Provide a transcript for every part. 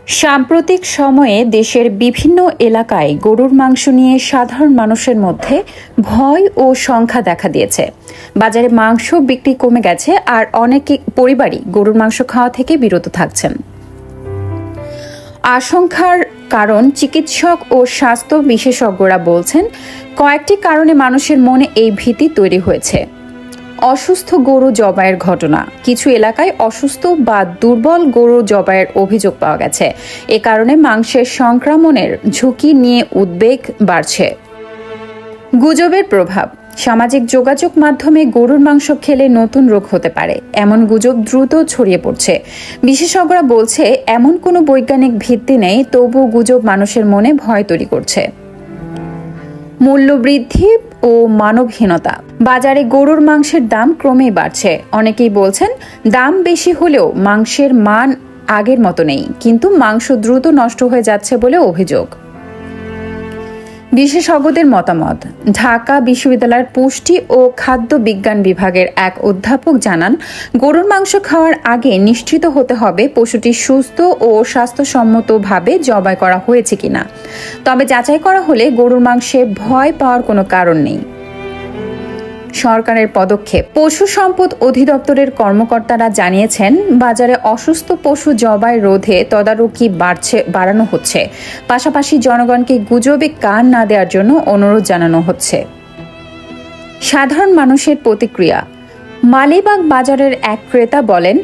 সাম্প্রতিক সময়ে দেশের বিভিন্ন এলাকায় গরুর মাংস নিয়ে সাধারণ মানুষের মধ্যে ভয় ও সংখ্যা দেখা দিয়েছে। বাজারে মাংস বিক্রি কমে গেছে, আর অনেক পরিবারই গরুর মাংস খাওয়া থেকে বিরত থাকছেন। আশঙ্কার কারণ চিকিৎসক ও স্বাস্থ্য বিশেষজ্ঞরা বলছেন, কয়েকটি কারণে মানুষের মনে এই ভীতি তৈরি হয়েছে। অসুস্থ গরু জবাইয়ের ঘটনা। কিছু এলাকায় অসুস্থ বা দুর্বল গরু জবাইয়ের অভিযোগ পাওয়া গেছে। এ কারণে মাংসের সংক্রমণের ঝুঁকি নিয়ে উদ্বেগ বাড়ছে। গুজবের প্রভাব। সামাজিক যোগাযোগ মাধ্যমে গরুর মাংস খেলে নতুন রোগ হতে পারে, এমন গুজব দ্রুত ছড়িয়ে পড়ছে। বিশেষজ্ঞরা বলছে, এমন কোনো বৈজ্ঞানিক ভিত্তি নেই, তবুও গুজব মানুষের মনে ভয় তৈরি করছে। মূল্য বৃদ্ধি ও মানবহীনতা। বাজারে গরুর মাংসের দাম ক্রমেই বাড়ছে। অনেকেই বলছেন, দাম বেশি হলেও মাংসের মান আগের মতো নেই, কিন্তু মাংস দ্রুত নষ্ট হয়ে যাচ্ছে বলে অভিযোগ। বিশেষজ্ঞদের মতামত। ঢাকা বিশ্ববিদ্যালয়ের পুষ্টি ও খাদ্য বিজ্ঞান বিভাগের এক অধ্যাপক জানান, গরুর মাংস খাওয়ার আগে নিশ্চিত হতে হবে পশুটি সুস্থ ও স্বাস্থ্যসম্মতভাবে জবাই করা হয়েছে কিনা। তবে যাচাই করা হলে গরুর মাংসে ভয় পাওয়ার কোনো কারণ নেই। সরকারের পদক্ষেপ। পশু সম্পদ অধিদপ্তরের কর্মকর্তারা জানিয়েছেন, বাজারে অসুস্থ পশু জবাই রোধে তদারকি বাড়ানো হচ্ছে। পাশাপাশি জনগণকে গুজবে কান না দেওয়ার জন্য অনুরোধ জানানো হচ্ছে। সাধারণ মানুষের প্রতিক্রিয়া। মালিবাগ বাজারের এক ক্রেতা বলেন,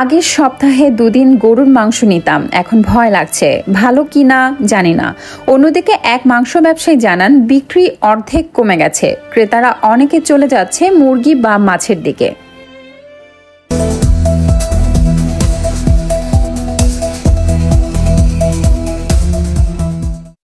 আগের সপ্তাহে 2 দিন গরুর মাংস নিতাম, এখন ভয় লাগছে, ভালো কিনা জানি না। অন্যদিকে এক মাংস ব্যবসায়ী জানান, বিক্রি অর্ধেক কমে গেছে, ক্রেতারা অনেকে চলে যাচ্ছে মুরগি বা মাছের দিকে।